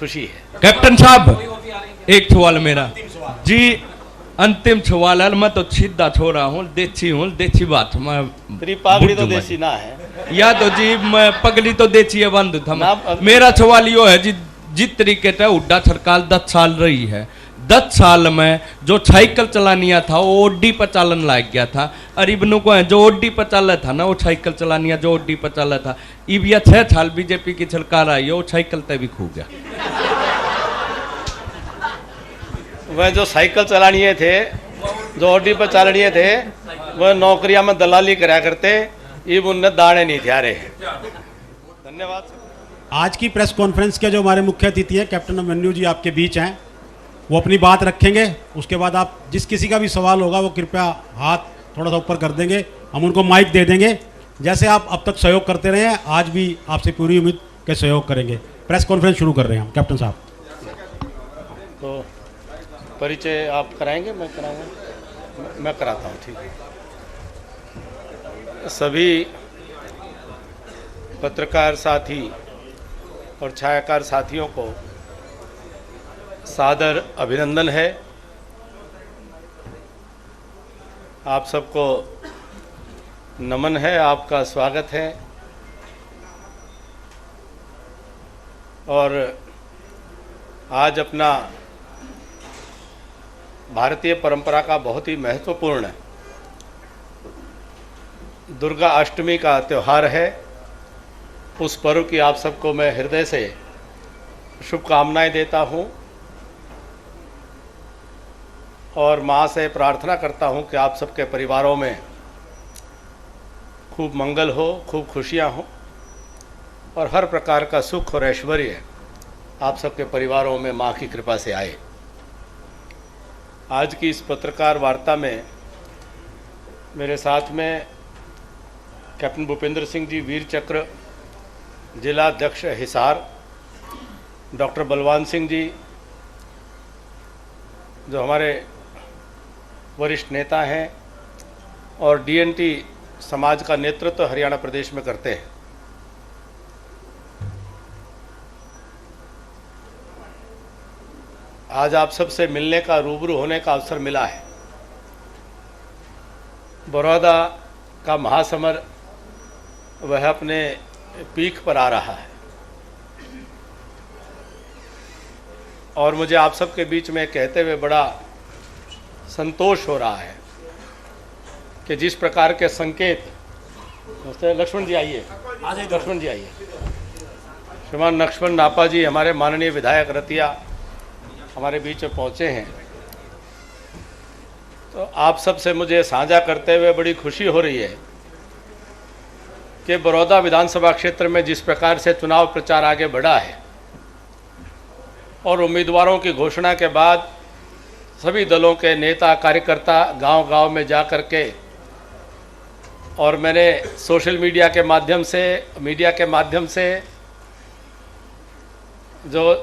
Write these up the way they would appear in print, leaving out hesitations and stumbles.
खुशी है। कैप्टन साहब एक सवाल मेरा जी, अंतिम सवाल है। मैं तो सीधा छोरा हूँ, देसी बात मैं तेरी पागड़ी तो देसी ना है या तो जी मैं पगड़ी तो देसी है बंद था। मेरा सवाल यो है जी, जिस तरीके से हुड्डा सरकार 10 साल रही है, 10 साल में जो साइकिल चलानिया था वो ओडी पर चालन लग गया था। अरीबनों को है जो ओडी पर चला था ना, वो साइकिल चलानिया जो ओडी पर चला था, इब या 6 साल बीजेपी की सरकार आई है, वो साइकिल तय भी खो गया। वह जो साइकिल चलानिए थे, जो ओडी पर चलानिए थे, वह नौकरियां में दलाली करा करते, इब उनने दाने नहीं थे रहे। धन्यवाद। आज की प्रेस कॉन्फ्रेंस के जो हमारे मुख्य अतिथि हैं कैप्टन अभिमन्यु जी आपके बीच हैं, वो अपनी बात रखेंगे। उसके बाद आप जिस किसी का भी सवाल होगा वो कृपया हाथ थोड़ा सा ऊपर कर देंगे, हम उनको माइक दे देंगे। जैसे आप अब तक सहयोग करते रहे हैं, आज भी आपसे पूरी उम्मीद के सहयोग करेंगे। प्रेस कॉन्फ्रेंस शुरू कर रहे हैं हम। कैप्टन साहब तो परिचय आप कराएंगे? मैं कराऊंगा, मैं कराता हूँ। ठीक है। सभी पत्रकार साथी और छायाकार साथियों को सादर अभिनंदन है। आप सबको नमन है, आपका स्वागत है। और आज अपना भारतीय परंपरा का बहुत ही महत्वपूर्ण दुर्गा अष्टमी का त्यौहार है। उस पर्व की आप सबको मैं हृदय से शुभकामनाएं देता हूं और मां से प्रार्थना करता हूं कि आप सबके परिवारों में खूब मंगल हो, खूब खुशियां हो और हर प्रकार का सुख और ऐश्वर्य आप सबके परिवारों में मां की कृपा से आए। आज की इस पत्रकार वार्ता में मेरे साथ में कैप्टन भूपेंद्र सिंह जी वीर चक्र जिला अध्यक्ष हिसार, डॉक्टर बलवान सिंह जी जो हमारे वरिष्ठ नेता हैं और डीएनटी समाज का नेतृत्व हरियाणा प्रदेश में करते हैं। आज आप सबसे मिलने का, रूबरू होने का अवसर मिला है। बड़ौदा का महासमर वह अपने पीक पर आ रहा है और मुझे आप सबके बीच में कहते हुए बड़ा संतोष हो रहा है कि जिस प्रकार के संकेत, लक्ष्मण जी आइए, लक्ष्मण जी आइए, श्रीमान लक्ष्मण नापा जी हमारे माननीय विधायक रतिया हमारे बीच में पहुंचे हैं। तो आप सबसे मुझे साझा करते हुए बड़ी खुशी हो रही है कि बड़ौदा विधानसभा क्षेत्र में जिस प्रकार से चुनाव प्रचार आगे बढ़ा है और उम्मीदवारों की घोषणा के बाद सभी दलों के नेता कार्यकर्ता गांव-गांव में जा कर के, और मैंने सोशल मीडिया के माध्यम से जो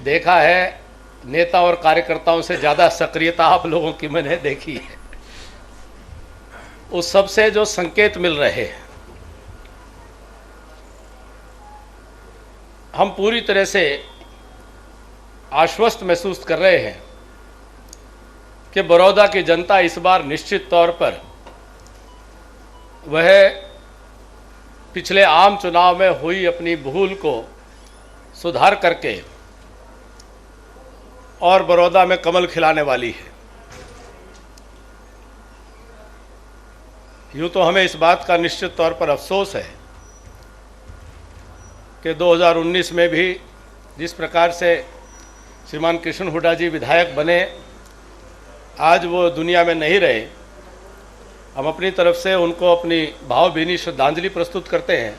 देखा है, नेता और कार्यकर्ताओं से ज़्यादा सक्रियता आप लोगों की मैंने देखी है। उस सब से जो संकेत मिल रहे हैं, हम पूरी तरह से आश्वस्त महसूस कर रहे हैं कि बड़ौदा की जनता इस बार निश्चित तौर पर वह पिछले आम चुनाव में हुई अपनी भूल को सुधार करके और बड़ौदा में कमल खिलाने वाली है। यूँ तो हमें इस बात का निश्चित तौर पर अफसोस है कि 2019 में भी जिस प्रकार से श्रीमान कृष्ण हुड्डा जी विधायक बने, आज वो दुनिया में नहीं रहे। हम अपनी तरफ से उनको अपनी भावभीनी श्रद्धांजलि प्रस्तुत करते हैं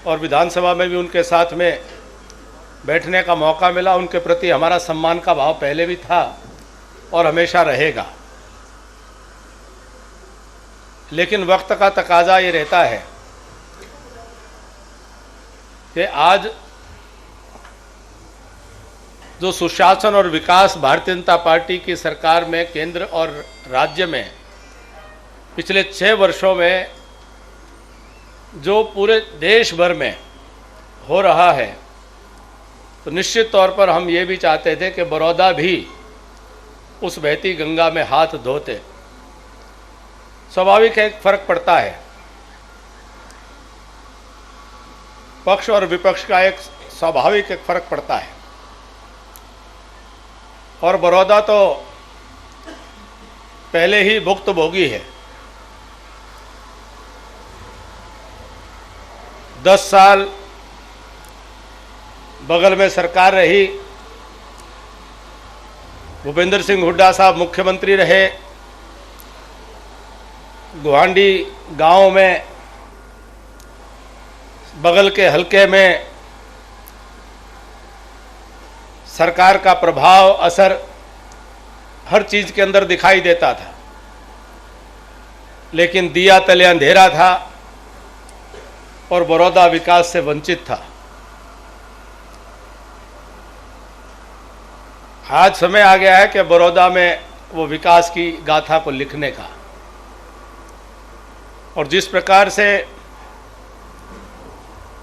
और विधानसभा में भी उनके साथ में बैठने का मौका मिला। उनके प्रति हमारा सम्मान का भाव पहले भी था और हमेशा रहेगा। लेकिन वक्त का तकाजा ये रहता है कि आज जो सुशासन और विकास भारतीय जनता पार्टी की सरकार में केंद्र और राज्य में पिछले 6 वर्षों में जो पूरे देश भर में हो रहा है, तो निश्चित तौर पर हम ये भी चाहते थे कि बड़ौदा भी उस बहती गंगा में हाथ धोते। स्वाभाविक है, एक फर्क पड़ता है, पक्ष और विपक्ष का एक स्वाभाविक एक फर्क पड़ता है। और बड़ौदा तो पहले ही भुक्तभोगी है। 10 साल बगल में सरकार रही, भूपेंद्र सिंह हुड्डा साहब मुख्यमंत्री रहे, गुहांडी गांव में बगल के हलके में सरकार का प्रभाव असर हर चीज के अंदर दिखाई देता था, लेकिन दिया तले अंधेरा था और बड़ौदा विकास से वंचित था। आज समय आ गया है कि बड़ौदा में वो विकास की गाथा को लिखने का। और जिस प्रकार से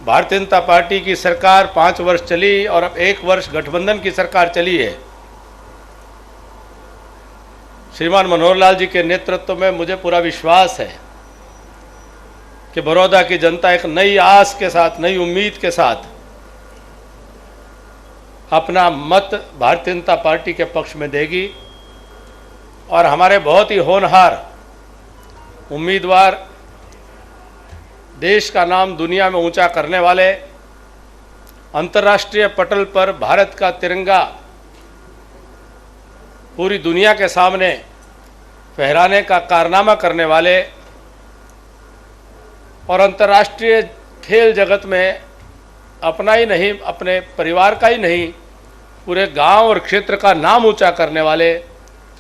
भारतीय जनता पार्टी की सरकार 5 वर्ष चली और अब 1 वर्ष गठबंधन की सरकार चली है, श्रीमान मनोहर लाल जी के नेतृत्व में मुझे पूरा विश्वास है कि बड़ौदा की जनता एक नई आस के साथ, नई उम्मीद के साथ अपना मत भारतीय जनता पार्टी के पक्ष में देगी। और हमारे बहुत ही होनहार उम्मीदवार, देश का नाम दुनिया में ऊंचा करने वाले, अंतर्राष्ट्रीय पटल पर भारत का तिरंगा पूरी दुनिया के सामने फहराने का कारनामा करने वाले और अंतर्राष्ट्रीय खेल जगत में अपना ही नहीं, अपने परिवार का ही नहीं, पूरे गांव और क्षेत्र का नाम ऊंचा करने वाले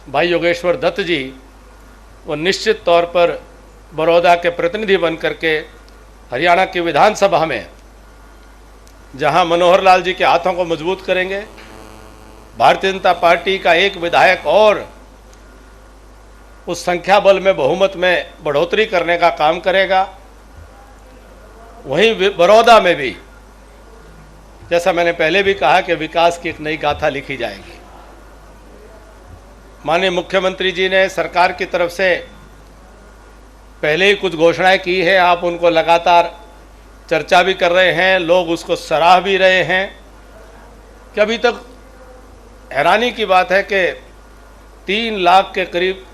भाई योगेश्वर दत्त जी, वो निश्चित तौर पर बड़ौदा के प्रतिनिधि बन करके हरियाणा की विधानसभा में, जहां मनोहर लाल जी के हाथों को मजबूत करेंगे, भारतीय जनता पार्टी का एक विधायक और उस संख्या बल में बहुमत में बढ़ोतरी करने का काम करेगा। वहीं बड़ौदा में भी, जैसा मैंने पहले भी कहा, कि विकास की एक नई गाथा लिखी जाएगी। माननीय मुख्यमंत्री जी ने सरकार की तरफ से पहले ही कुछ घोषणाएं की है, आप उनको लगातार चर्चा भी कर रहे हैं, लोग उसको सराह भी रहे हैं कि अभी तक हैरानी की बात है कि 3 लाख के करीब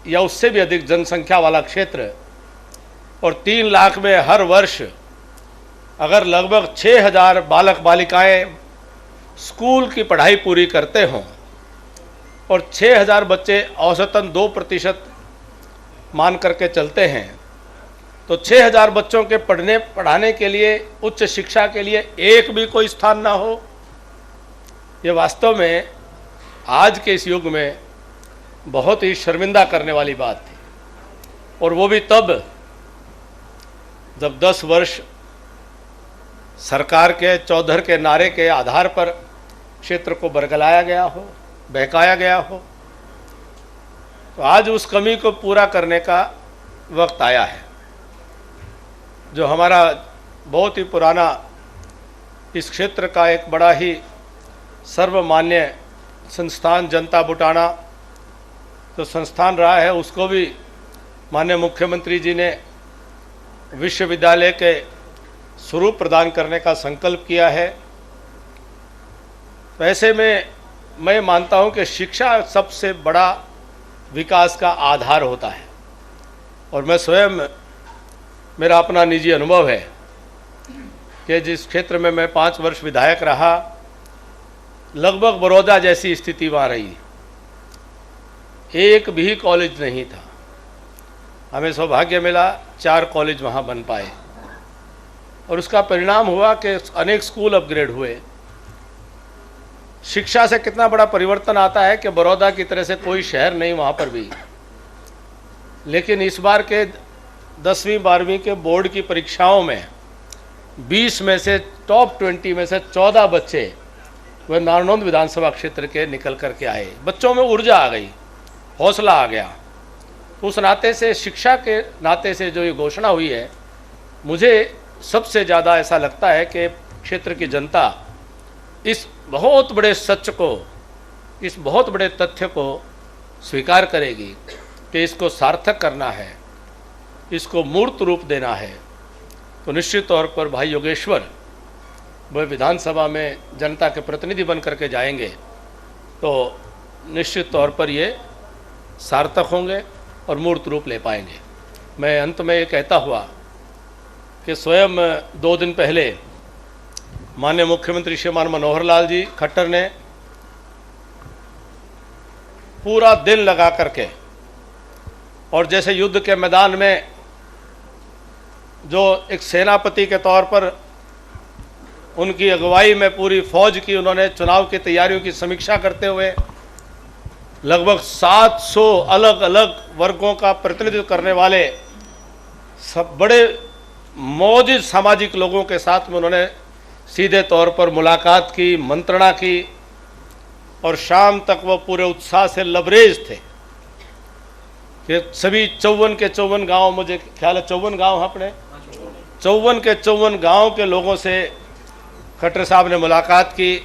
या उससे भी अधिक जनसंख्या वाला क्षेत्र, और 3 लाख में हर वर्ष अगर लगभग 6000 बालक बालिकाएं स्कूल की पढ़ाई पूरी करते हों और 6000 बच्चे औसतन 2% मान करके चलते हैं, तो 6000 बच्चों के पढ़ाने के लिए, उच्च शिक्षा के लिए एक भी कोई स्थान ना हो, ये वास्तव में आज के इस युग में बहुत ही शर्मिंदा करने वाली बात थी। और वो भी तब जब 10 वर्ष सरकार के चौधर के नारे के आधार पर क्षेत्र को बरगलाया गया हो, बहकाया गया हो। तो आज उस कमी को पूरा करने का वक्त आया है। जो हमारा बहुत ही पुराना इस क्षेत्र का एक बड़ा ही सर्वमान्य संस्थान जनता बुटाना जो संस्थान रहा है, उसको भी माननीय मुख्यमंत्री जी ने विश्वविद्यालय के स्वरूप प्रदान करने का संकल्प किया है। वैसे में मैं मानता हूं कि शिक्षा सबसे बड़ा विकास का आधार होता है। और मैं स्वयं, मेरा अपना निजी अनुभव है कि जिस क्षेत्र में मैं 5 वर्ष विधायक रहा, लगभग बड़ौदा जैसी स्थिति वहाँ रही। एक भी कॉलेज नहीं था। हमें सौभाग्य मिला 4 कॉलेज वहाँ बन पाए और उसका परिणाम हुआ कि अनेक स्कूल अपग्रेड हुए। शिक्षा से कितना बड़ा परिवर्तन आता है कि बड़ौदा की तरह से कोई शहर नहीं वहाँ पर भी। लेकिन इस बार के 10वीं 12वीं के बोर्ड की परीक्षाओं में 20 में से टॉप 20 में से 14 बच्चे वह नारनौंद विधानसभा क्षेत्र के निकल करके आए। बच्चों में ऊर्जा आ गई, हौसला आ गया। तो उस नाते से, शिक्षा के नाते से जो ये घोषणा हुई है, मुझे सबसे ज़्यादा ऐसा लगता है कि क्षेत्र की जनता इस बहुत बड़े सच को, इस बहुत बड़े तथ्य को स्वीकार करेगी कि इसको सार्थक करना है, इसको मूर्त रूप देना है, तो निश्चित तौर पर भाई योगेश्वर वह विधानसभा में जनता के प्रतिनिधि बन करके जाएंगे, तो निश्चित तौर पर ये सार्थक होंगे और मूर्त रूप ले पाएंगे। मैं अंत में ये कहता हुआ कि स्वयं 2 दिन पहले माननीय मुख्यमंत्री श्रीमान मनोहर लाल जी खट्टर ने पूरा दिन लगा करके, और जैसे युद्ध के मैदान में जो एक सेनापति के तौर पर उनकी अगुवाई में पूरी फौज की उन्होंने चुनाव की तैयारियों की समीक्षा करते हुए लगभग 700 अलग अलग वर्गों का प्रतिनिधित्व करने वाले सब बड़े मौजूद सामाजिक लोगों के साथ में उन्होंने सीधे तौर पर मुलाकात की, मंत्रणा की, और शाम तक वो पूरे उत्साह से लबरेज थे कि सभी 54 के 54 गांव, मुझे ख्याल है 54 गांव अपने 54 के 54 गांव के लोगों से खट्टर साहब ने मुलाकात की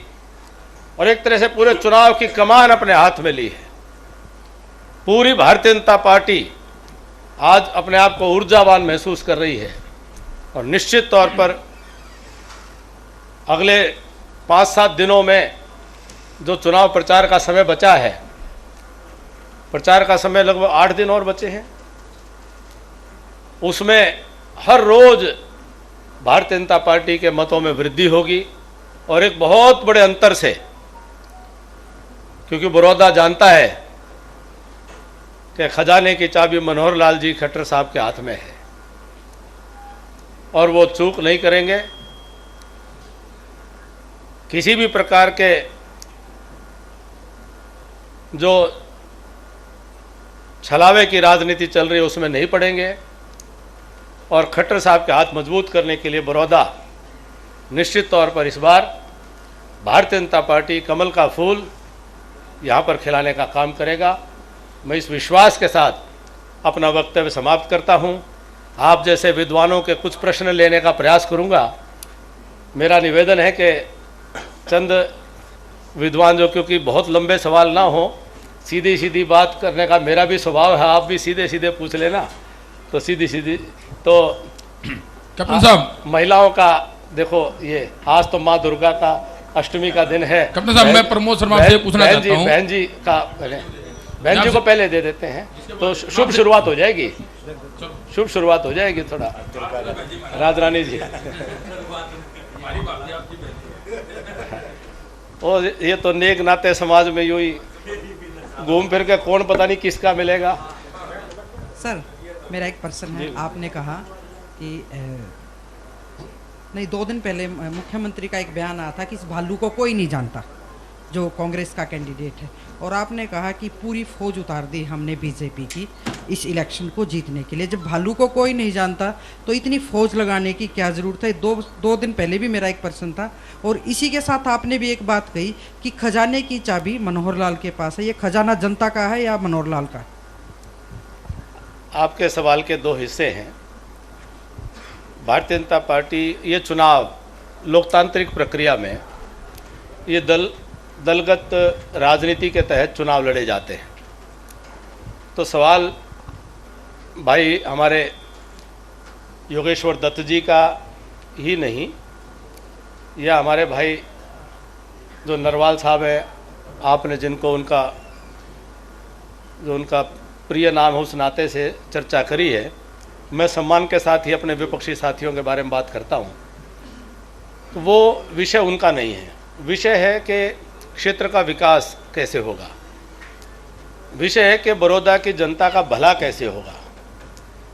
और एक तरह से पूरे चुनाव की कमान अपने हाथ में ली है। पूरी भारतीय जनता पार्टी आज अपने आप को ऊर्जावान महसूस कर रही है और निश्चित तौर पर अगले 5-7 दिनों में जो चुनाव प्रचार का समय बचा है, प्रचार का समय लगभग 8 दिन और बचे हैं, उसमें हर रोज भारतीय जनता पार्टी के मतों में वृद्धि होगी और एक बहुत बड़े अंतर से, क्योंकि बड़ौदा जानता है कि खजाने की चाबी मनोहर लाल जी खट्टर साहब के हाथ में है और वो चूक नहीं करेंगे। किसी भी प्रकार के जो छलावे की राजनीति चल रही है उसमें नहीं पड़ेंगे और खट्टर साहब के हाथ मजबूत करने के लिए बड़ौदा निश्चित तौर पर इस बार भारतीय जनता पार्टी कमल का फूल यहाँ पर खिलाने का काम करेगा। मैं इस विश्वास के साथ अपना वक्तव्य समाप्त करता हूँ। आप जैसे विद्वानों के कुछ प्रश्न लेने का प्रयास करूँगा। मेरा निवेदन है कि चंद विद्वान जो, क्योंकि बहुत लंबे सवाल ना हो, सीधी सीधी बात करने का मेरा भी स्वभाव है, आप भी सीधे सीधे पूछ लेना, तो सीधी सीधी। तो कैप्टन साहब, महिलाओं का देखो, ये आज तो माँ दुर्गा का अष्टमी का दिन है। कैप्टन साहब, मैं प्रमोद शर्मा से पूछना चाहता हूँ। बहन जी का बहन जी को पहले दे देते हैं तो शुभ शुरुआत हो जाएगी, शुभ शुरुआत हो जाएगी। थोड़ा राजरानी जी और ये तो नेक नाते समाज में यूं ही घूम फिर के कौन पता नहीं किसका मिलेगा। सर मेरा एक प्रश्न है। आपने कहा कि नहीं, 2 दिन पहले मुख्यमंत्री का एक बयान आया था कि इस भालू को कोई नहीं जानता, जो कांग्रेस का कैंडिडेट है, और आपने कहा कि पूरी फौज उतार दी हमने बीजेपी की इस इलेक्शन को जीतने के लिए। जब भालू को कोई नहीं जानता तो इतनी फौज लगाने की क्या ज़रूरत है? 2 दिन पहले भी मेरा एक प्रश्न था और इसी के साथ आपने भी एक बात कही कि खजाने की चाबी मनोहर लाल के पास है। ये खजाना जनता का है या मनोहर लाल का? आपके सवाल के 2 हिस्से हैं। भारतीय जनता पार्टी ये चुनाव लोकतांत्रिक प्रक्रिया में ये दलगत राजनीति के तहत चुनाव लड़े जाते हैं। तो सवाल भाई हमारे योगेश्वर दत्त जी का ही नहीं, या हमारे भाई जो नरवाल साहब है, आपने जिनको उनका प्रिय नाम है उस नाते से चर्चा करी है, मैं सम्मान के साथ ही अपने विपक्षी साथियों के बारे में बात करता हूँ। तो वो विषय उनका नहीं है। विषय है कि क्षेत्र का विकास कैसे होगा, विषय है कि बड़ौदा की जनता का भला कैसे होगा,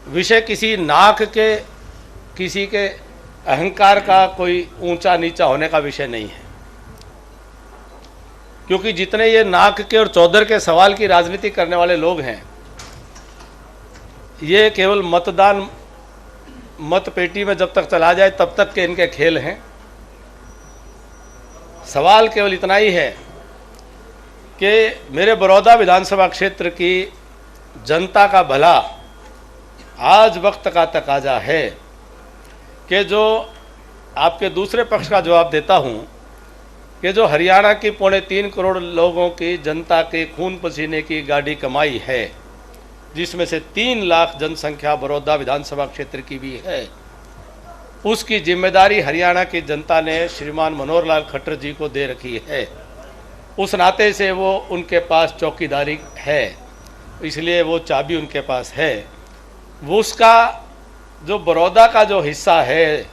विषय किसी नाक के, किसी के अहंकार का कोई ऊंचा नीचा होने का विषय नहीं है। क्योंकि जितने ये नाक के और चौधर के सवाल की राजनीति करने वाले लोग हैं, ये केवल मत पेटी में जब तक चला जाए तब तक के इनके खेल हैं। सवाल केवल इतना ही है कि मेरे बड़ौदा विधानसभा क्षेत्र की जनता का भला आज वक्त का तकाजा है कि जो आपके दूसरे पक्ष का जवाब देता हूं कि जो हरियाणा की 3.25 करोड़ लोगों की जनता के खून पसीने की गाड़ी कमाई है, जिसमें से 3 लाख जनसंख्या बड़ौदा विधानसभा क्षेत्र की भी है, उसकी जिम्मेदारी हरियाणा की जनता ने श्रीमान मनोहर लाल खट्टर जी को दे रखी है। उस नाते से वो उनके पास चौकीदारी है, इसलिए वो चाबी उनके पास है। वो उसका जो बड़ौदा का जो हिस्सा है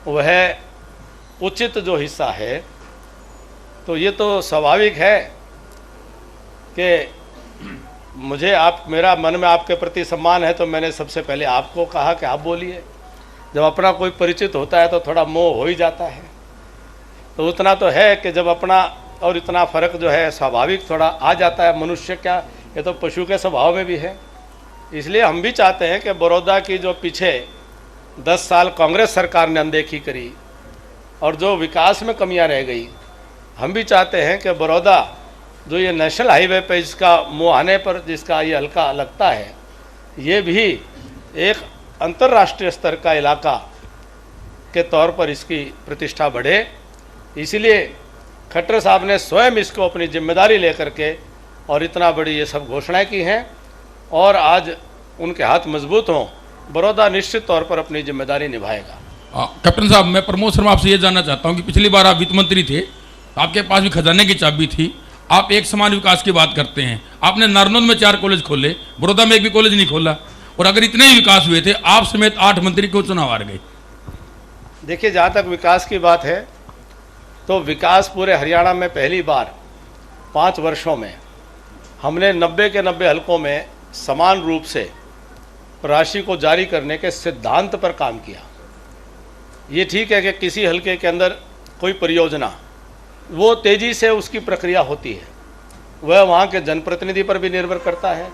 वह उचित जो हिस्सा है, तो ये तो स्वाभाविक है कि मुझे मेरा मन में आपके प्रति सम्मान है, तो मैंने सबसे पहले आपको कहा कि आप बोलिए। जब अपना कोई परिचित होता है तो थोड़ा मोह हो ही जाता है, तो उतना तो है कि जब अपना और इतना फर्क जो है स्वाभाविक थोड़ा आ जाता है। मनुष्य क्या, ये तो पशु के स्वभाव में भी है। इसलिए हम भी चाहते हैं कि बड़ौदा की जो पीछे 10 साल कांग्रेस सरकार ने अनदेखी करी और जो विकास में कमियां रह गई, हम भी चाहते हैं कि बड़ौदा जो ये नेशनल हाईवे पे इसका मुहाने पर जिसका ये हल्का लगता है, ये भी एक अंतर्राष्ट्रीय स्तर का इलाका के तौर पर इसकी प्रतिष्ठा बढ़े। इसीलिए खट्टर साहब ने स्वयं इसको अपनी जिम्मेदारी लेकर के और इतना बड़ी ये सब घोषणाएं की हैं, और आज उनके हाथ मजबूत हों, बड़ौदा निश्चित तौर पर अपनी जिम्मेदारी निभाएगा। कैप्टन साहब, मैं प्रमोद शर्मा आपसे ये जानना चाहता हूँ कि पिछली बार आप वित्त मंत्री थे, आपके पास भी खजाने की चाबी थी, आप एक समान विकास की बात करते हैं। आपने नारनौंद में 4 कॉलेज खोले, बड़ौदा में एक भी कॉलेज नहीं खोला, और अगर इतने ही विकास हुए थे, आप समेत 8 मंत्री क्यों चुनाव हार गए? देखिए, जहाँ तक विकास की बात है तो विकास पूरे हरियाणा में पहली बार 5 वर्षों में हमने 90 के 90 हलकों में समान रूप से राशि को जारी करने के सिद्धांत पर काम किया। ये ठीक है कि किसी हलके के अंदर कोई परियोजना, वो तेज़ी से उसकी प्रक्रिया होती है, वह वहाँ के जनप्रतिनिधि पर भी निर्भर करता है।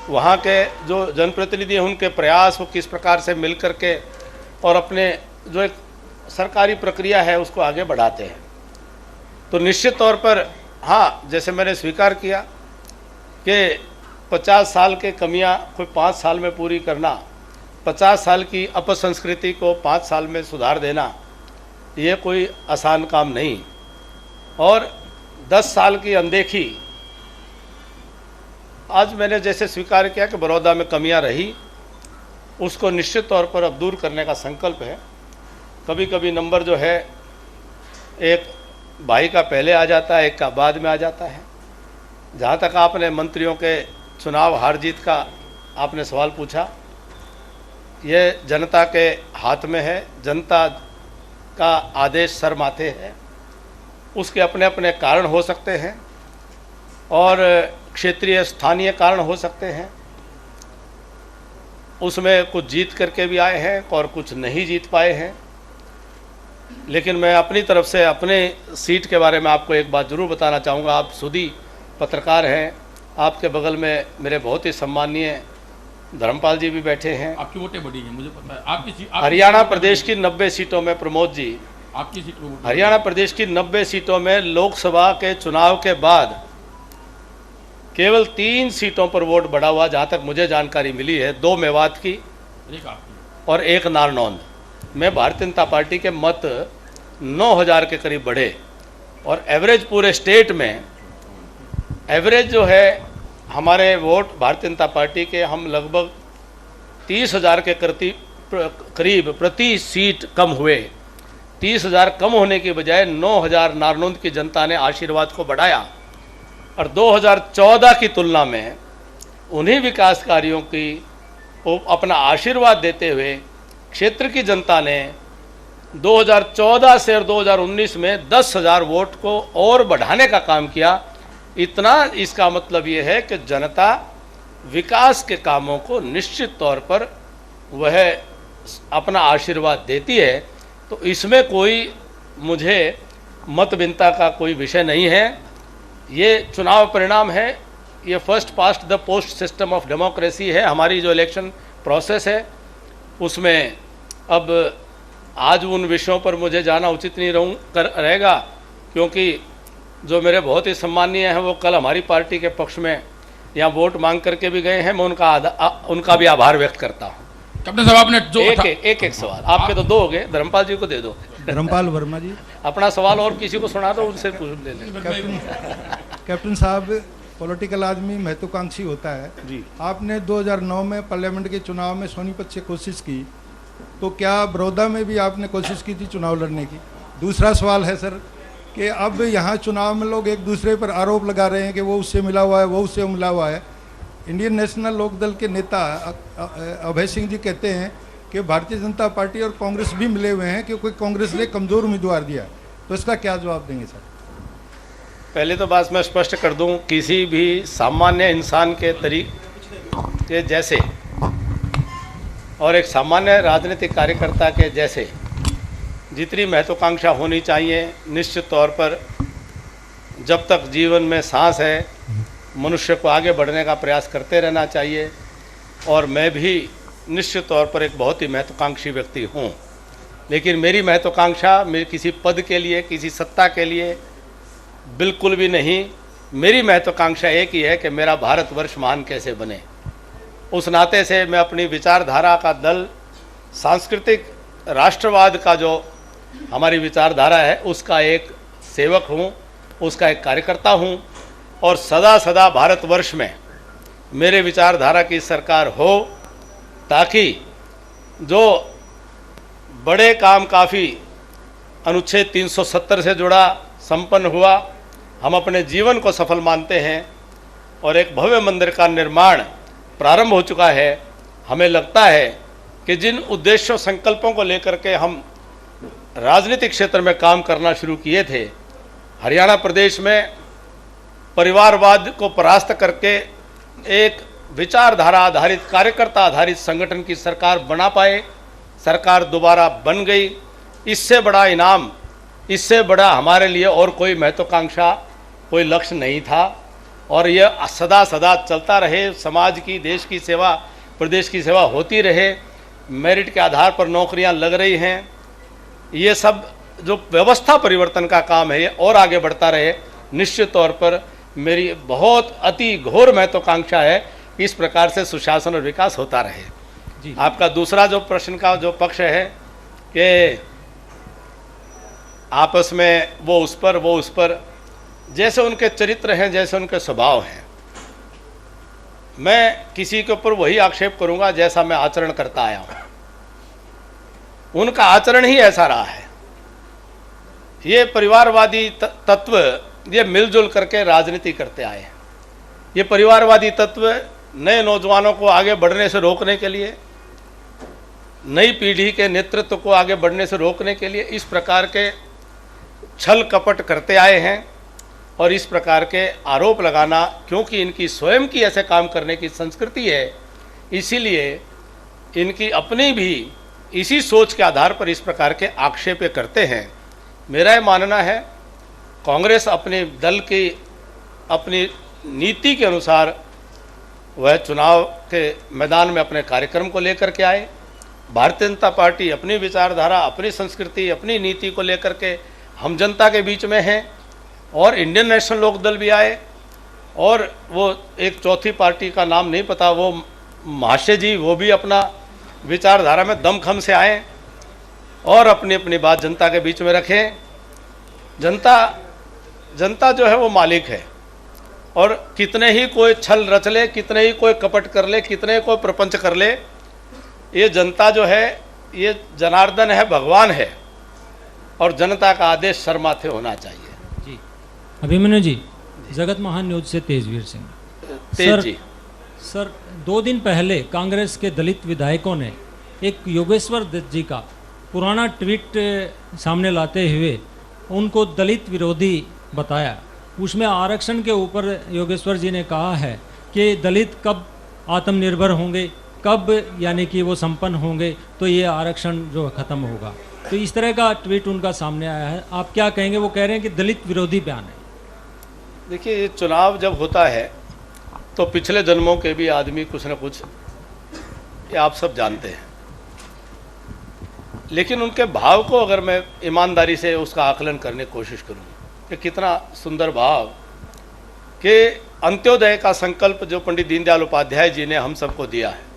वहाँ के जो जनप्रतिनिधि हैं उनके प्रयास वो किस प्रकार से मिल कर के और अपने जो एक सरकारी प्रक्रिया है उसको आगे बढ़ाते हैं। तो निश्चित तौर पर हाँ, जैसे मैंने स्वीकार किया कि 50 साल के कमियां कोई 5 साल में पूरी करना, 50 साल की अपसंस्कृति को 5 साल में सुधार देना, ये कोई आसान काम नहीं। और 10 साल की अनदेखी, आज मैंने जैसे स्वीकार किया कि बड़ौदा में कमियां रही, उसको निश्चित तौर पर अब दूर करने का संकल्प है। कभी कभी नंबर जो है एक भाई का पहले आ जाता है, एक का बाद में आ जाता है। जहाँ तक आपने मंत्रियों के चुनाव हार जीत का आपने सवाल पूछा, ये जनता के हाथ में है, जनता का आदेश सर माथे है, उसके अपने अपने कारण हो सकते हैं और क्षेत्रीय स्थानीय कारण हो सकते हैं। उसमें कुछ जीत करके भी आए हैं और कुछ नहीं जीत पाए हैं। लेकिन मैं अपनी तरफ से अपने सीट के बारे में आपको एक बात ज़रूर बताना चाहूँगा। आप सुधी पत्रकार हैं, आपके बगल में मेरे बहुत ही सम्मानीय धर्मपाल जी भी बैठे हैं। आपकी वोटें बढ़ी हैं, मुझे पता है। आपकी हरियाणा प्रदेश की 90 सीटों में प्रमोद जी, आपकी सीट पर हरियाणा प्रदेश की 90 सीटों में लोकसभा के चुनाव के बाद केवल 3 सीटों पर वोट बढ़ा हुआ, जहाँ तक मुझे जानकारी मिली है। 2 मेवात की और 1 नारनौंद में भारतीय जनता पार्टी के मत 9000 के करीब बढ़े। और एवरेज पूरे स्टेट में एवरेज जो है हमारे वोट भारतीय जनता पार्टी के, हम लगभग 30,000 के करीब प्रति सीट कम हुए। 30,000 कम होने की बजाय 9,000 नारनौंद की जनता ने आशीर्वाद को बढ़ाया। और 2014 की तुलना में उन्हीं विकास कार्यों की अपना आशीर्वाद देते हुए क्षेत्र की जनता ने 2014 से और 2019 में 10,000 वोट को और बढ़ाने का काम किया। इतना इसका मतलब ये है कि जनता विकास के कामों को निश्चित तौर पर वह अपना आशीर्वाद देती है। तो इसमें कोई मुझे मतभिन्नता का कोई विषय नहीं है। ये चुनाव परिणाम है, ये first past the post system of democracy है। हमारी जो इलेक्शन प्रोसेस है उसमें अब आज उन विषयों पर मुझे जाना उचित नहीं रहेगा, क्योंकि जो मेरे बहुत ही सम्मानीय हैं वो कल हमारी पार्टी के पक्ष में यहाँ वोट मांग करके भी गए हैं। मैं उनका भी आभार व्यक्त करता हूँ। कैप्टन साहब, आपने जो एक सवाल, आपके तो 2 हो गए, धर्मपाल जी को दे दो। धर्मपाल वर्मा जी। अपना सवाल और किसी को सुना दो, उनसे पूछ ले लें। कैप्टन साहब, पॉलिटिकल आदमी महत्वाकांक्षी होता है जी। आपने 2009 में पार्लियामेंट के चुनाव में सोनीपत से कोशिश की, तो क्या बड़ौदा में भी आपने कोशिश की थी चुनाव लड़ने की? दूसरा सवाल है सर कि अब यहाँ चुनाव में लोग एक दूसरे पर आरोप लगा रहे हैं कि वो उससे मिला हुआ है, वो उससे मिला हुआ है। इंडियन नेशनल लोकदल के नेता अभय सिंह जी कहते हैं कि भारतीय जनता पार्टी और कांग्रेस भी मिले हुए हैं क्योंकि कांग्रेस ने कमज़ोर उम्मीदवार दिया, तो इसका क्या जवाब देंगे सर? पहले तो बात मैं स्पष्ट कर दूं, किसी भी सामान्य इंसान के तरीके जैसे और एक सामान्य राजनीतिक कार्यकर्ता के जैसे जितनी महत्वाकांक्षा होनी चाहिए, निश्चित तौर पर जब तक जीवन में सांस है मनुष्य को आगे बढ़ने का प्रयास करते रहना चाहिए। और मैं भी निश्चित तौर पर एक बहुत ही महत्वाकांक्षी व्यक्ति हूँ, लेकिन मेरी महत्वाकांक्षा मेरे किसी पद के लिए, किसी सत्ता के लिए बिल्कुल भी नहीं। मेरी महत्वाकांक्षा एक ही है कि मेरा भारतवर्ष महान कैसे बने। उस नाते से मैं अपनी विचारधारा का दल, सांस्कृतिक राष्ट्रवाद का जो हमारी विचारधारा है उसका एक सेवक हूँ, उसका एक कार्यकर्ता हूँ और सदा सदा भारतवर्ष में मेरे विचारधारा की सरकार हो, ताकि जो बड़े काम काफ़ी अनुच्छेद 370 से जुड़ा संपन्न हुआ, हम अपने जीवन को सफल मानते हैं और एक भव्य मंदिर का निर्माण प्रारंभ हो चुका है। हमें लगता है कि जिन उद्देश्यों संकल्पों को लेकर के हम राजनीतिक क्षेत्र में काम करना शुरू किए थे, हरियाणा प्रदेश में परिवारवाद को परास्त करके एक विचारधारा आधारित, कार्यकर्ता आधारित संगठन की सरकार बना पाए, सरकार दोबारा बन गई। इससे बड़ा इनाम, इससे बड़ा हमारे लिए और कोई महत्वाकांक्षा, कोई लक्ष्य नहीं था। और यह सदा सदा चलता रहे, समाज की, देश की सेवा, प्रदेश की सेवा होती रहे, मेरिट के आधार पर नौकरियां लग रही हैं। ये सब जो व्यवस्था परिवर्तन का काम है ये और आगे बढ़ता रहे। निश्चित तौर पर मेरी बहुत अति घोर महत्वाकांक्षा है कि इस प्रकार से सुशासन और विकास होता रहे जी। आपका दूसरा जो प्रश्न का जो पक्ष है कि आपस में वो उस पर जैसे उनके चरित्र हैं, जैसे उनके स्वभाव हैं, मैं किसी के ऊपर वही आक्षेप करूंगा जैसा मैं आचरण करता आया हूं। उनका आचरण ही ऐसा रहा है। ये परिवारवादी तत्व ये मिलजुल करके राजनीति करते आए हैं। ये परिवारवादी तत्व नए नौजवानों को आगे बढ़ने से रोकने के लिए, नई पीढ़ी के नेतृत्व को आगे बढ़ने से रोकने के लिए इस प्रकार के छल कपट करते आए हैं और इस प्रकार के आरोप लगाना, क्योंकि इनकी स्वयं की ऐसे काम करने की संस्कृति है, इसीलिए इनकी अपनी भी इसी सोच के आधार पर इस प्रकार के आक्षेप करते हैं। मेरा ये मानना है कांग्रेस अपने दल की अपनी नीति के अनुसार वह चुनाव के मैदान में अपने कार्यक्रम को लेकर के आए। भारतीय जनता पार्टी अपनी विचारधारा, अपनी संस्कृति, अपनी नीति को लेकर के हम जनता के बीच में हैं। और इंडियन नेशनल लोकदल भी आए और वो एक चौथी पार्टी का नाम नहीं पता, वो महाशय जी, वो भी अपना विचारधारा में दमखम से आए और अपनी अपनी बात जनता के बीच में रखें। जनता जो है वो मालिक है और कितने ही कोई छल रच ले, कितने ही कोई कपट कर ले, कितने कोई प्रपंच कर ले, ये जनता जो है ये जनार्दन है, भगवान है और जनता का आदेश सर माथे होना चाहिए। जी अभिमन्यु जी, जगत महान न्यूज से तेजवीर सिंह। तेज जी, सर 2 दिन पहले कांग्रेस के दलित विधायकों ने एक योगेश्वर दत्त जी का पुराना ट्वीट सामने लाते हुए उनको दलित विरोधी बताया। उसमें आरक्षण के ऊपर योगेश्वर जी ने कहा है कि दलित कब आत्मनिर्भर होंगे, कब यानी कि वो संपन्न होंगे तो ये आरक्षण जो ख़त्म होगा। तो इस तरह का ट्वीट उनका सामने आया है, आप क्या कहेंगे? वो कह रहे हैं कि दलित विरोधी बयान है। देखिए, ये चुनाव जब होता है तो पिछले जन्मों के भी आदमी कुछ न कुछ, ये आप सब जानते हैं, लेकिन उनके भाव को अगर मैं ईमानदारी से उसका आकलन करने की कोशिश करूँ कि कितना सुंदर भाव कि अंत्योदय का संकल्प जो पंडित दीनदयाल उपाध्याय जी ने हम सबको दिया है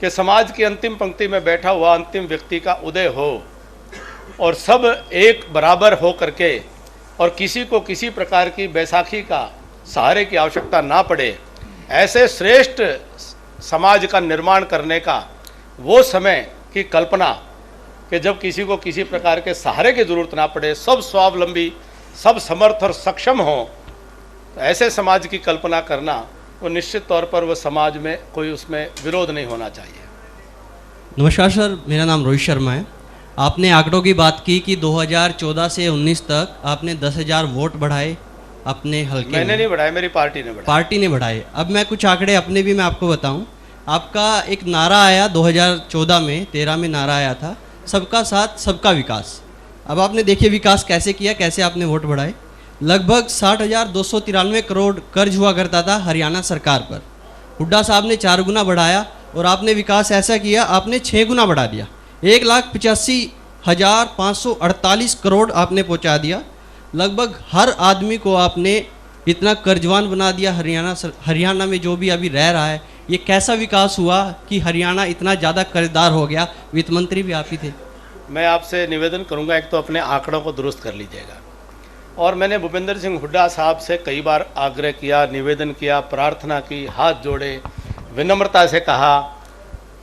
कि समाज की अंतिम पंक्ति में बैठा हुआ अंतिम व्यक्ति का उदय हो, और सब एक बराबर हो करके और किसी को किसी प्रकार की बैसाखी का सहारे की आवश्यकता ना पड़े, ऐसे श्रेष्ठ समाज का निर्माण करने का वो समय की कल्पना कि जब किसी को किसी प्रकार के सहारे की जरूरत ना पड़े, सब स्वावलंबी, सब समर्थ और सक्षम हों, तो ऐसे समाज की कल्पना करना वो निश्चित तौर पर वो समाज में कोई उसमें विरोध नहीं होना चाहिए। नमस्कार सर, मेरा नाम रोहित शर्मा है। आपने आंकड़ों की बात की कि 2014 से 19 तक आपने 10,000 वोट बढ़ाए अपने हल्के में। मैंने नहीं बढ़ाए, मेरी पार्टी ने बढ़ाए। पार्टी ने बढ़ाए। अब मैं कुछ आंकड़े अपने भी मैं आपको बताऊं। आपका एक नारा आया 2014 में, 13 में नारा आया था, सबका साथ सबका विकास। अब आपने देखिए विकास कैसे किया, कैसे आपने वोट बढ़ाए। लगभग 60,293 करोड़ कर्ज हुआ करता था हरियाणा सरकार पर। हुड्डा साहब ने 4 गुना बढ़ाया और आपने विकास ऐसा किया, आपने 6 गुना बढ़ा दिया। 1,85,548 करोड़ आपने पहुंचा दिया। लगभग हर आदमी को आपने इतना कर्जवान बना दिया। हरियाणा में जो भी अभी रह रहा है, ये कैसा विकास हुआ कि हरियाणा इतना ज़्यादा कर्जदार हो गया? वित्त मंत्री भी आप ही थे। मैं आपसे निवेदन करूंगा, एक तो अपने आंकड़ों को दुरुस्त कर लीजिएगा। और मैंने भूपेंद्र सिंह हुड्डा साहब से कई बार आग्रह किया, निवेदन किया, प्रार्थना की, हाथ जोड़े, विनम्रता से कहा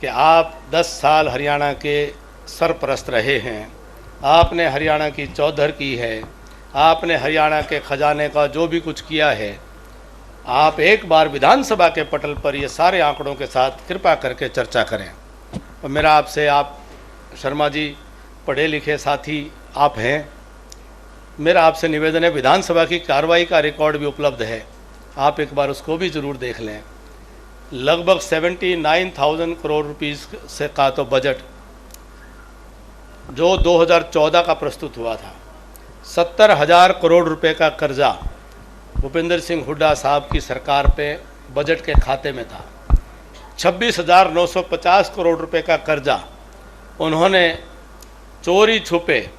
कि आप 10 साल हरियाणा के सरपरस्त रहे हैं, आपने हरियाणा की चौधर की है, आपने हरियाणा के खजाने का जो भी कुछ किया है, आप एक बार विधानसभा के पटल पर ये सारे आंकड़ों के साथ कृपा करके चर्चा करें। और मेरा आपसे, आप शर्मा जी पढ़े लिखे साथी आप हैं, मेरा आपसे निवेदन है, विधानसभा की कार्रवाई का रिकॉर्ड भी उपलब्ध है, आप एक बार उसको भी ज़रूर देख लें। लगभग 79,000 करोड़ रुपीस से का तो बजट जो 2014 का प्रस्तुत हुआ था, 70,000 करोड़ रुपए का कर्जा भूपेंद्र सिंह हुड्डा साहब की सरकार पे बजट के खाते में था। 26,950 करोड़ रुपए का कर्जा उन्होंने चोरी छुपे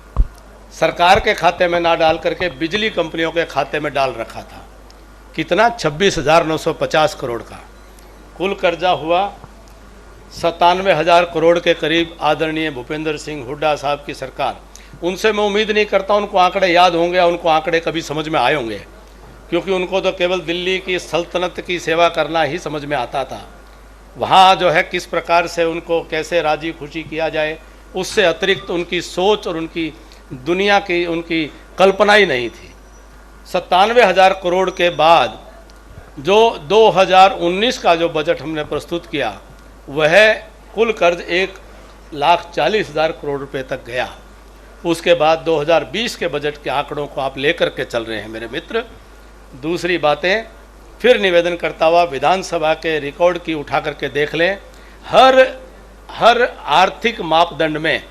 सरकार के खाते में ना डाल करके बिजली कंपनियों के खाते में डाल रखा था। कितना? 26,950 करोड़ का कुल कर्जा हुआ। 97,000 करोड़ के करीब आदरणीय भूपेंद्र सिंह हुड्डा साहब की सरकार, उनसे मैं उम्मीद नहीं करता उनको आंकड़े याद होंगे, उनको आंकड़े कभी समझ में आए होंगे, क्योंकि उनको तो केवल दिल्ली की सल्तनत की सेवा करना ही समझ में आता था। वहाँ जो है किस प्रकार से उनको कैसे राजी खुशी किया जाए, उससे अतिरिक्त उनकी सोच और उनकी दुनिया की उनकी कल्पना ही नहीं थी। 97,000 करोड़ के बाद जो 2019 का जो बजट हमने प्रस्तुत किया, वह कुल कर्ज 1,40,000 करोड़ रुपए तक गया। उसके बाद 2020 के बजट के आंकड़ों को आप लेकर के चल रहे हैं मेरे मित्र। दूसरी बातें फिर निवेदन करता हुआ, विधानसभा के रिकॉर्ड की उठा करके देख लें। हर आर्थिक मापदंड में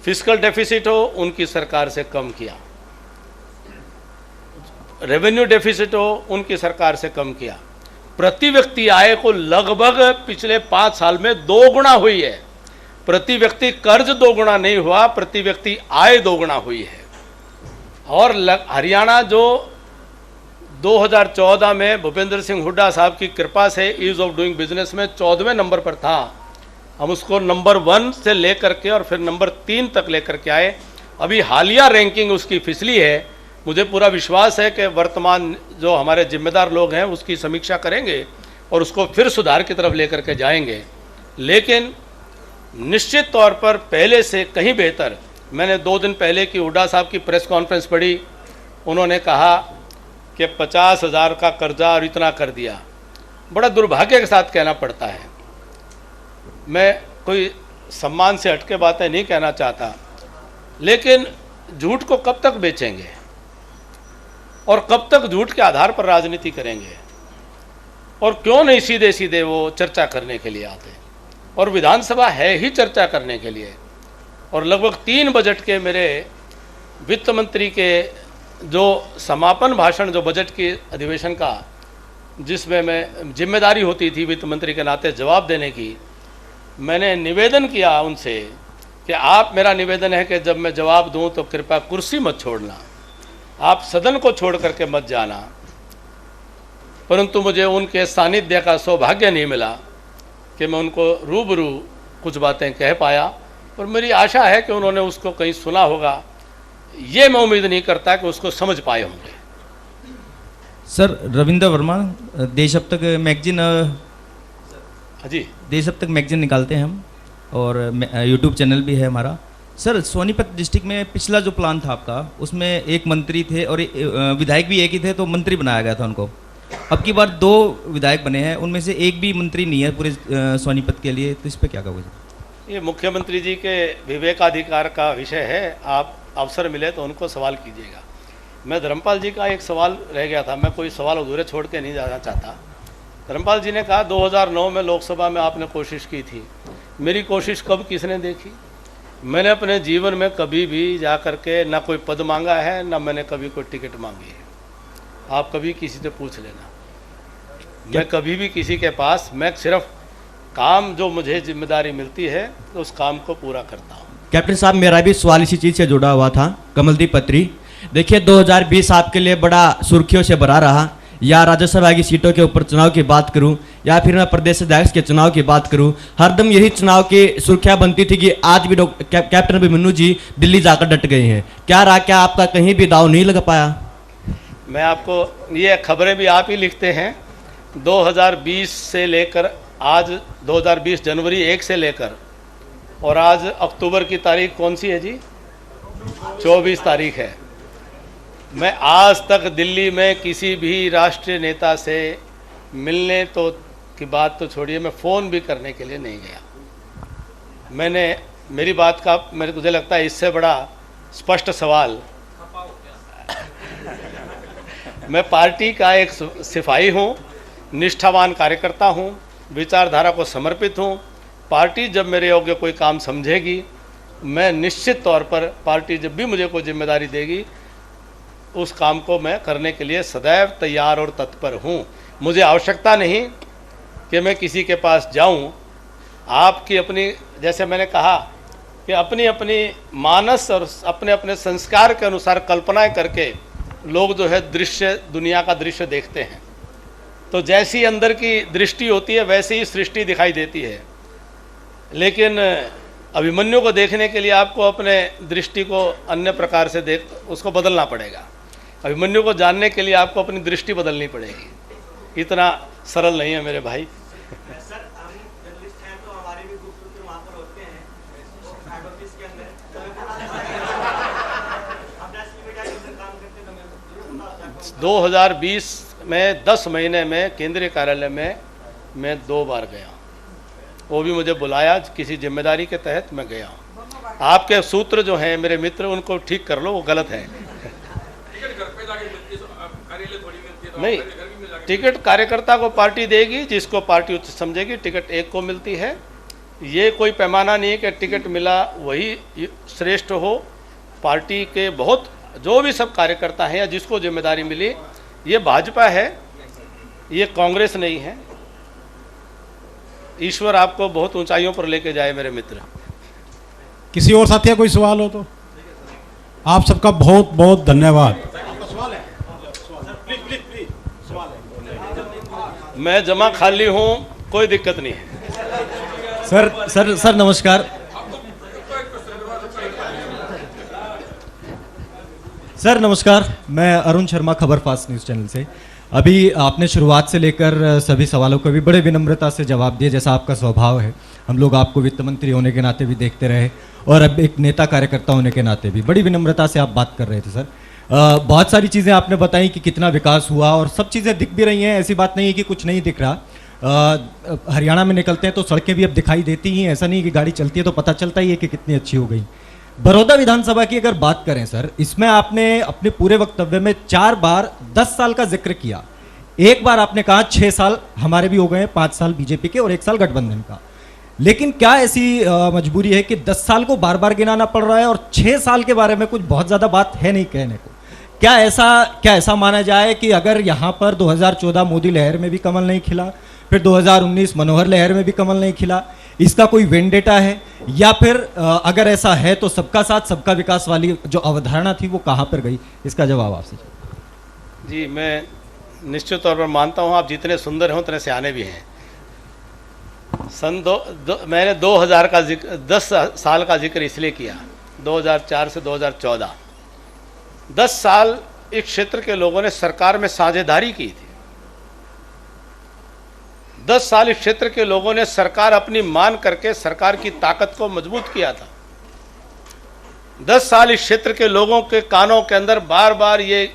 फिस्कल डेफिसिट हो, उनकी सरकार से कम किया। रेवेन्यू डेफिसिट हो, उनकी सरकार से कम किया। प्रति व्यक्ति आय को लगभग पिछले 5 साल में 2 गुना हुई है। प्रति व्यक्ति कर्ज 2 गुना नहीं हुआ, प्रति व्यक्ति आय 2 गुना हुई है। और हरियाणा जो 2014 में भूपेंद्र सिंह हुड्डा साहब की कृपा से ईज ऑफ डूइंग बिजनेस में 14वें नंबर पर था, हम उसको नंबर 1 से लेकर के और फिर नंबर 3 तक लेकर के आए। अभी हालिया रैंकिंग उसकी फिसली है। मुझे पूरा विश्वास है कि वर्तमान जो हमारे जिम्मेदार लोग हैं उसकी समीक्षा करेंगे और उसको फिर सुधार की तरफ लेकर के जाएंगे। लेकिन निश्चित तौर पर पहले से कहीं बेहतर। मैंने 2 दिन पहले की हुड्डा साहब की प्रेस कॉन्फ्रेंस पढ़ी, उन्होंने कहा कि 50,000 का कर्जा और इतना कर दिया। बड़ा दुर्भाग्य के साथ कहना पड़ता है, मैं कोई सम्मान से हटके बातें नहीं कहना चाहता, लेकिन झूठ को कब तक बेचेंगे और कब तक झूठ के आधार पर राजनीति करेंगे? और क्यों नहीं सीधे सीधे वो चर्चा करने के लिए आते? और विधानसभा है ही चर्चा करने के लिए। और लगभग 3 बजट के मेरे वित्त मंत्री के जो समापन भाषण, जो बजट के अधिवेशन का, जिसमें मैं जिम्मेदारी होती थी वित्त मंत्री के नाते जवाब देने की, मैंने निवेदन किया उनसे कि आप, मेरा निवेदन है कि जब मैं जवाब दूं तो कृपया कुर्सी मत छोड़ना, आप सदन को छोड़ करके मत जाना। परंतु मुझे उनके सानिध्य का सौभाग्य नहीं मिला कि मैं उनको रूबरू कुछ बातें कह पाया। पर मेरी आशा है कि उन्होंने उसको कहीं सुना होगा। ये मैं उम्मीद नहीं करता कि उसको समझ पाए होंगे। सर रविंद्र वर्मा, देश अब तक मैगजीन, जी देश अब तक मैगजीन निकालते हैं हम, और यूट्यूब चैनल भी है हमारा। सर सोनीपत डिस्ट्रिक्ट में पिछला जो प्लान था आपका, उसमें एक मंत्री थे और विधायक भी एक ही थे, तो मंत्री बनाया गया था उनको। अब की बार 2 विधायक बने हैं, उनमें से एक भी मंत्री नहीं है पूरे सोनीपत के लिए, तो इस पर क्या कहोगे? ये मुख्यमंत्री जी के विवेकाधिकार का विषय है। आप अवसर मिले तो उनको सवाल कीजिएगा। मैं धर्मपाल जी का एक सवाल रह गया था, मैं कोई सवाल अधूरे छोड़ के नहीं जाना चाहता। धर्मपाल जी ने कहा 2009 में लोकसभा में आपने कोशिश की थी। मेरी कोशिश कब किसने देखी? मैंने अपने जीवन में कभी भी जा कर के ना कोई पद मांगा है, ना मैंने कभी कोई टिकट मांगी है। आप कभी किसी से पूछ लेना। मैं कभी भी किसी के पास, मैं सिर्फ काम जो मुझे जिम्मेदारी मिलती है तो उस काम को पूरा करता हूँ। कैप्टन साहब, मेरा भी सवाल इसी चीज़ से जुड़ा हुआ था। कमलदीप पत्री, देखिए 2020 आपके लिए बड़ा सुर्खियों से भरा रहा। या राज्यसभा की सीटों के ऊपर चुनाव की बात करूं, या फिर मैं प्रदेश अध्यक्ष के चुनाव की बात करूं, हरदम यही चुनाव की सुर्खियां बनती थी कि आज भी कैप्टन अभिमन्यु जी दिल्ली जाकर डट गए हैं। क्या आपका कहीं भी दाव नहीं लगा पाया? मैं आपको, ये खबरें भी आप ही लिखते हैं। 2020 से लेकर आज 2020 जनवरी 1 से लेकर और आज अक्टूबर की तारीख कौन सी है जी? 24 तारीख है। मैं आज तक दिल्ली में किसी भी राष्ट्रीय नेता से मिलने तो की बात तो छोड़िए, मैं फ़ोन भी करने के लिए नहीं गया। मैंने, मेरी बात का मुझे लगता है इससे बड़ा स्पष्ट सवाल, मैं पार्टी का एक सिपाही हूँ, निष्ठावान कार्यकर्ता हूँ, विचारधारा को समर्पित हूँ। पार्टी जब मेरे योग्य कोई काम समझेगी, मैं निश्चित तौर पर पार्टी जब भी मुझे कोई जिम्मेदारी देगी, उस काम को मैं करने के लिए सदैव तैयार और तत्पर हूँ। मुझे आवश्यकता नहीं कि मैं किसी के पास जाऊँ। आपकी अपनी, जैसे मैंने कहा कि अपनी अपनी मानस और अपने अपने संस्कार के अनुसार कल्पनाएं करके लोग जो है दृश्य, दुनिया का दृश्य देखते हैं। तो जैसी अंदर की दृष्टि होती है वैसी ही सृष्टि दिखाई देती है। लेकिन अभिमन्यु को देखने के लिए आपको अपने दृष्टि को अन्य प्रकार से उसको बदलना पड़ेगा। अभिमन्यु को जानने के लिए आपको अपनी दृष्टि बदलनी पड़ेगी। इतना सरल नहीं है मेरे भाई। तो हमारे भी ग्रुप वहाँ पर होते हैं, हेड ऑफिस के अंदर। अपना मीडिया के अंदर काम करते हैं। 2020 में 10 महीने में केंद्रीय कार्यालय में मैं 2 बार गया, वो भी मुझे बुलाया, किसी जिम्मेदारी के तहत मैं गया। आपके सूत्र जो हैं मेरे मित्र, उनको ठीक कर लो, वो गलत है। नहीं, टिकट कार्यकर्ता को पार्टी देगी, जिसको पार्टी उचित समझेगी। टिकट एक को मिलती है, ये कोई पैमाना नहीं है कि टिकट मिला वही श्रेष्ठ हो। पार्टी के बहुत जो भी सब कार्यकर्ता हैं या जिसको जिम्मेदारी मिली, ये भाजपा है, ये कांग्रेस नहीं है। ईश्वर आपको बहुत ऊंचाइयों पर लेके जाए मेरे मित्र। किसी और साथी का कोई सवाल हो तो? आप सबका बहुत बहुत धन्यवाद। मैं जमा खाली हूँ, कोई दिक्कत नहीं है। सर नमस्कार। सर नमस्कार, मैं अरुण शर्मा, खबर फास्ट न्यूज़ चैनल से। अभी आपने शुरुआत से लेकर सभी सवालों को भी बड़े विनम्रता से जवाब दिए, जैसा आपका स्वभाव है। हम लोग आपको वित्त मंत्री होने के नाते भी देखते रहे और अब एक नेता कार्यकर्ता होने के नाते भी बड़ी विनम्रता से आप बात कर रहे थे सर। बहुत सारी चीज़ें आपने बताई कि कितना विकास हुआ और सब चीज़ें दिख भी रही हैं, ऐसी बात नहीं है कि कुछ नहीं दिख रहा। हरियाणा में निकलते हैं तो सड़कें भी अब दिखाई देती ही हैं, ऐसा नहीं कि गाड़ी चलती है तो पता चलता ही है कि कितनी अच्छी हो गई। बड़ौदा विधानसभा की अगर बात करें सर, इसमें आपने अपने पूरे वक्तव्य में 4 बार 10 साल का जिक्र किया। एक बार आपने कहा 6 साल हमारे भी हो गए, 5 साल बीजेपी के और 1 साल गठबंधन का। लेकिन क्या ऐसी मजबूरी है कि 10 साल को बार बार गिनाना पड़ रहा है और 6 साल के बारे में कुछ बहुत ज़्यादा बात है नहीं कहने को? क्या ऐसा माना जाए कि अगर यहाँ पर 2014 मोदी लहर में भी कमल नहीं खिला, फिर 2019 मनोहर लहर में भी कमल नहीं खिला, इसका कोई वेंडेटा है? या फिर अगर ऐसा है तो सबका साथ सबका विकास वाली जो अवधारणा थी वो कहाँ पर गई? इसका जवाब आपसे। जी, मैं निश्चित तौर पर मानता हूँ आप जितने सुंदर हैं उतने सियाने भी हैं। मैंने 2000 का जिक्र 10 साल का जिक्र इसलिए किया, 2004 से 2014 10 साल इस क्षेत्र के लोगों ने सरकार में साझेदारी की थी। 10 साल इस क्षेत्र के लोगों ने सरकार अपनी मान करके सरकार की ताकत को मजबूत किया था। 10 साल इस क्षेत्र के लोगों के कानों के अंदर बार बार ये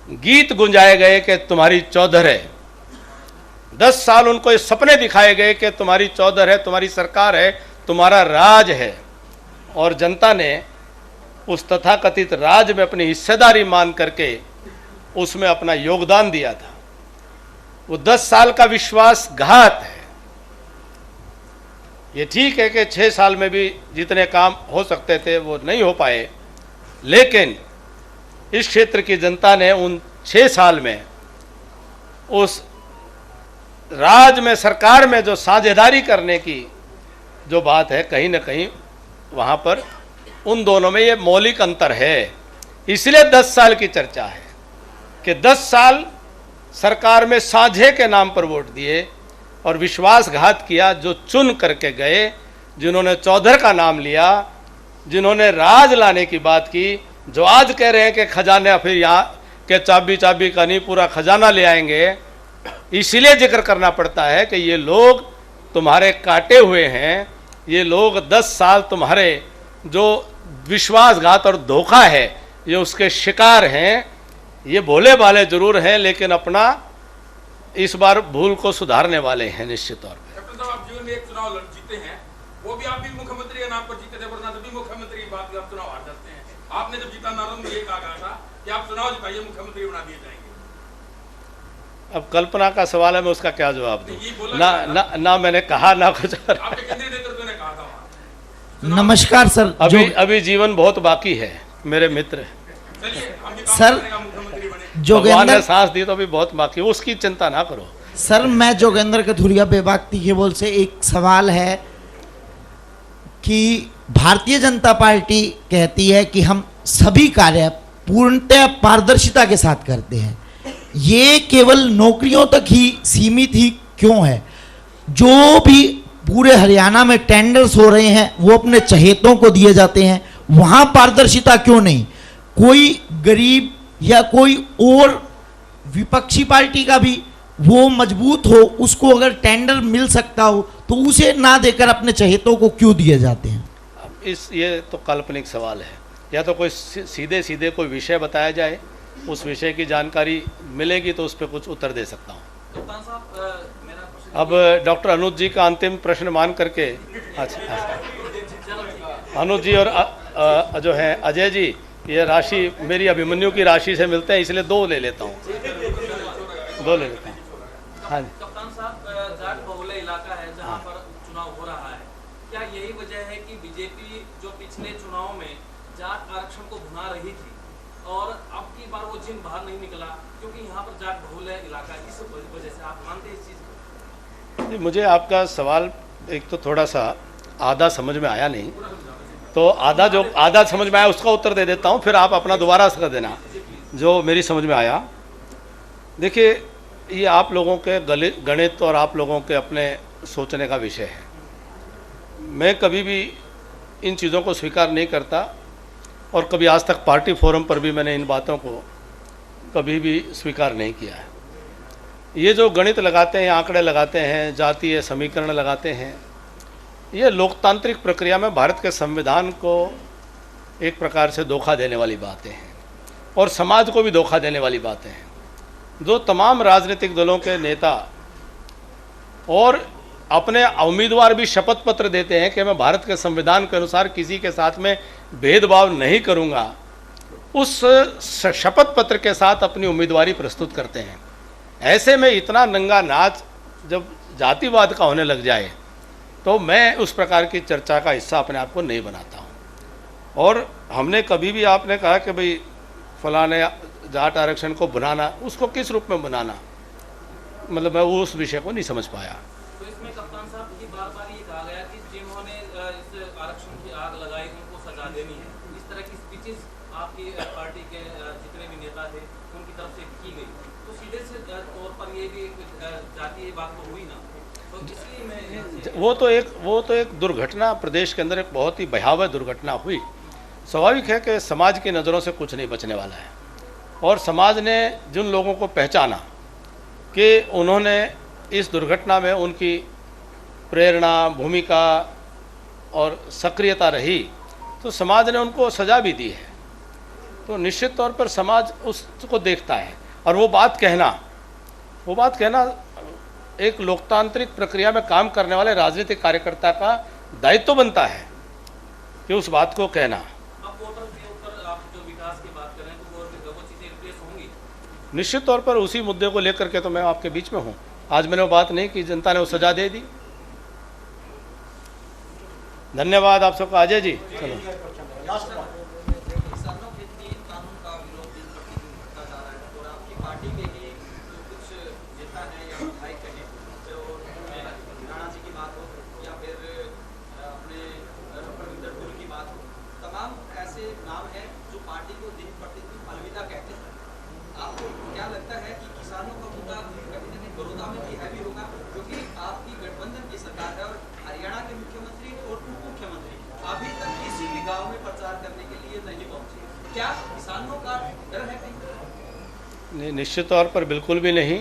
गीत गुंजाए गए कि तुम्हारी चौधर है। 10 साल उनको ये सपने दिखाए गए कि तुम्हारी चौधर है, तुम्हारी सरकार है, तुम्हारा राज है, और जनता ने उस तथाकथित राज में अपनी हिस्सेदारी मान करके उसमें अपना योगदान दिया था। वो 10 साल का विश्वासघात है। ये ठीक है कि 6 साल में भी जितने काम हो सकते थे वो नहीं हो पाए, लेकिन इस क्षेत्र की जनता ने उन 6 साल में उस राज में, सरकार में जो साझेदारी करने की जो बात है, कहीं ना कहीं वहाँ पर उन दोनों में ये मौलिक अंतर है। इसलिए 10 साल की चर्चा है कि 10 साल सरकार में साझे के नाम पर वोट दिए और विश्वासघात किया। जो चुन करके गए, जिन्होंने चौधर का नाम लिया, जिन्होंने राज लाने की बात की, जो आज कह रहे हैं कि खजाना फिर यहाँ के चाबी का नहीं, पूरा खजाना ले आएंगे, इसलिए जिक्र करना पड़ता है कि ये लोग तुम्हारे काटे हुए हैं। ये लोग 10 साल तुम्हारे जो विश्वासघात और धोखा है ये उसके शिकार हैं। ये भोले भाले जरूर हैं, लेकिन अपना इस बार भूल को सुधारने वाले हैं निश्चित तौर पर। कैप्टन साहब, आप जीवन में एक चुनाव जीते हैं, वो भी आप भी मुख्यमंत्री के नाम पर जीते थे, वरना तभी मुख्यमंत्री की बात आप चुनाव हार जाते हैं। आपने जब जीता, नारायण ने ये कहा था कि आप चुनाव जिताइए, मुख्यमंत्री बना दिए जाएंगे। अब कल्पना का सवाल है, मैं उसका क्या जवाब दूं? ना मैंने कहा ना कुछ। आपके केंद्रीय नेतृत्व ने कहा था। नमस्कार सर, अभी जीवन बहुत बाकी है मेरे मित्र। सर, भगवान ने सांस दी तो अभी बहुत बाकी, उसकी चिंता ना करो। सर, मैं जोगेंद्र कथुरिया बेबाक तीखेबोल से एक सवाल है कि भारतीय जनता पार्टी कहती है कि हम सभी कार्य पूर्णतः पारदर्शिता के साथ करते हैं। ये केवल नौकरियों तक ही सीमित ही क्यों है? जो भी पूरे हरियाणा में टेंडर्स हो रहे हैं वो अपने चहेतों को दिए जाते हैं, वहां पारदर्शिता क्यों नहीं? कोई गरीब या कोई और विपक्षी पार्टी का भी वो मजबूत हो, उसको अगर टेंडर मिल सकता हो तो उसे ना देकर अपने चहेतों को क्यों दिए जाते हैं? ये तो काल्पनिक सवाल है। या तो कोई सीधे सीधे कोई विषय बताया जाए, उस विषय की जानकारी मिलेगी तो उस पर कुछ उत्तर दे सकता हूँ। अब डॉक्टर अनुज जी का अंतिम प्रश्न मान करके, अच्छा अनुज जी और जो है अजय जी, ये राशि मेरी अभिमन्यु की राशि से मिलते हैं, इसलिए 2 ले लेता हूँ, 2 ले लेता हूँ। हाँ जी कप्तान साहब, जाट बहुल्य इलाका है जहाँ पर चुनाव हो रहा है, क्या यही वजह है कि बीजेपी जो पिछले चुनाव में जाट आरक्षण को भुना रही थी और अब की बार वो जिन बाहर नहीं निकला क्योंकि यहाँ पर जाट बहुल्य इलाका, इस वजह से आप मानते हैं इस चीज़ को? मुझे आपका सवाल एक तो थोड़ा सा आधा समझ में आया नहीं, तो आधा समझ में आया उसका उत्तर दे देता हूँ, फिर आप अपना दोबारा कर देना जो मेरी समझ में आया। देखिए, ये आप लोगों के गणित और आप लोगों के अपने सोचने का विषय है। मैं कभी भी इन चीज़ों को स्वीकार नहीं करता और कभी आज तक पार्टी फोरम पर भी मैंने इन बातों को कभी भी स्वीकार नहीं किया है। ये जो गणित लगाते हैं, आंकड़े लगाते हैं, जातीय समीकरण लगाते हैं, ये लोकतांत्रिक प्रक्रिया में भारत के संविधान को एक प्रकार से धोखा देने वाली बातें हैं और समाज को भी धोखा देने वाली बातें हैं। जो तमाम राजनीतिक दलों के नेता और अपने उम्मीदवार भी शपथ पत्र देते हैं कि मैं भारत के संविधान के अनुसार किसी के साथ में भेदभाव नहीं करूंगा, उस शपथ पत्र के साथ अपनी उम्मीदवारी प्रस्तुत करते हैं। ऐसे में इतना नंगा नाच जब जातिवाद का होने लग जाए तो मैं उस प्रकार की चर्चा का हिस्सा अपने आप को नहीं बनाता हूँ। और हमने कभी भी, आपने कहा कि भाई फलाने जाट आरक्षण को बनाना, उसको किस रूप में बनाना, मतलब मैं उस विषय को नहीं समझ पाया। तो इसमें कप्तान साहब ये बार ये कहा गया कि जिन्होंने इस आरक्षण की आग लगाई उनको सजा देनी है, इस तरह की स्पीचेस आपकी पार्टी के जितने भी नेता थे उनकी तरफ से की गई, तो सीधे से तौर पर ये भी जातीय बात तो हुई ना? वो तो एक दुर्घटना प्रदेश के अंदर एक बहुत ही भयावह दुर्घटना हुई। स्वाभाविक है कि समाज की नज़रों से कुछ नहीं बचने वाला है, और समाज ने जिन लोगों को पहचाना कि उन्होंने इस दुर्घटना में उनकी प्रेरणा, भूमिका और सक्रियता रही, तो समाज ने उनको सज़ा भी दी है। तो निश्चित तौर पर समाज उसको देखता है, और वो बात कहना एक लोकतांत्रिक प्रक्रिया में काम करने वाले राजनीतिक कार्यकर्ता का दायित्व बनता है कि उस बात को कहना। निश्चित तौर पर उसी मुद्दे को लेकर के तो मैं आपके बीच में हूँ। आज मैंने वो बात नहीं की, जनता ने वो सजा दे दी। धन्यवाद आप सबका। अजय जी चलो। निश्चित तौर पर बिल्कुल भी नहीं।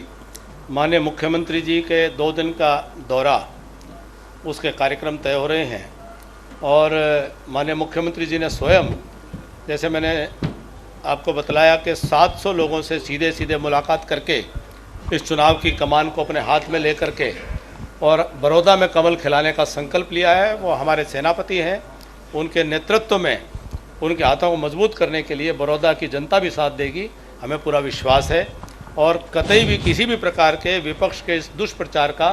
माननीय मुख्यमंत्री जी के 2 दिन का दौरा, उसके कार्यक्रम तय हो रहे हैं, और माननीय मुख्यमंत्री जी ने स्वयं, जैसे मैंने आपको बतलाया कि 700 लोगों से सीधे मुलाकात करके इस चुनाव की कमान को अपने हाथ में लेकर के और बड़ौदा में कमल खिलाने का संकल्प लिया है। वो हमारे सेनापति हैं, उनके नेतृत्व में उनके हाथों को मजबूत करने के लिए बड़ौदा की जनता भी साथ देगी, हमें पूरा विश्वास है। और कतई भी किसी भी प्रकार के विपक्ष के इस दुष्प्रचार का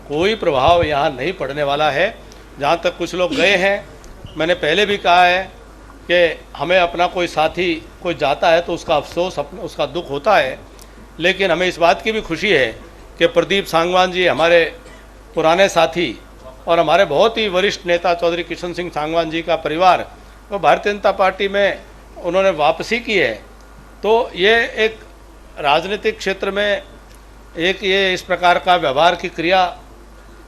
कोई प्रभाव यहाँ नहीं पड़ने वाला है। जहाँ तक कुछ लोग गए हैं, मैंने पहले भी कहा है कि हमें अपना कोई साथी कोई जाता है तो उसका अफसोस, उसका दुख होता है, लेकिन हमें इस बात की भी खुशी है कि प्रदीप सांगवान जी हमारे पुराने साथी और हमारे बहुत ही वरिष्ठ नेता चौधरी किशन सिंह सांगवान जी का परिवार वो भारतीय जनता पार्टी में उन्होंने वापसी की है। तो ये एक राजनीतिक क्षेत्र में एक ये इस प्रकार का व्यवहार की क्रिया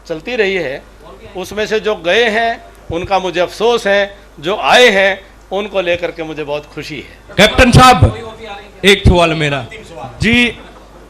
चलती रही है। उसमें से जो गए हैं उनका मुझे अफसोस है, जो आए हैं उनको लेकर के मुझे बहुत खुशी है। कैप्टन साहब एक सवाल मेरा जी,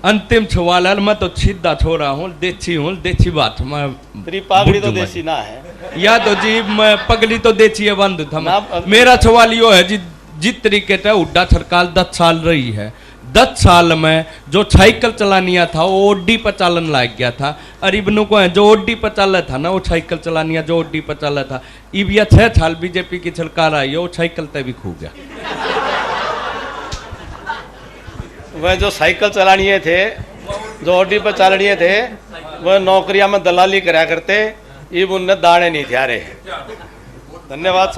अंतिम सवाल है। मैं तो सीधा छोड़ा हूँ, देसी बात मैं तेरी पागड़ी तो देसी ना है या तो जी मैं पगड़ी तो देसी है बंद था। मेरा सवाल यो है जी, जिस तरीके से हुड्डा सरकार 10 साल रही है, 10 साल में जो साइकिल चलानिया था वो ओडी पर चालन लग गया था। अरीबनों को है जो ओडी पर चल था ना, वो साइकिल चलानिया जो ओडी पर चला था, इब या 6 साल बीजेपी की सरकार आई है, वो साइकिल तय भी खो गया। वह जो साइकिल चलानिए थे, जो ओडी पर चालनिए थे, वह नौकरियां में दलाली करा करते, इब उनने दाने नहीं थे आ रहे। धन्यवाद।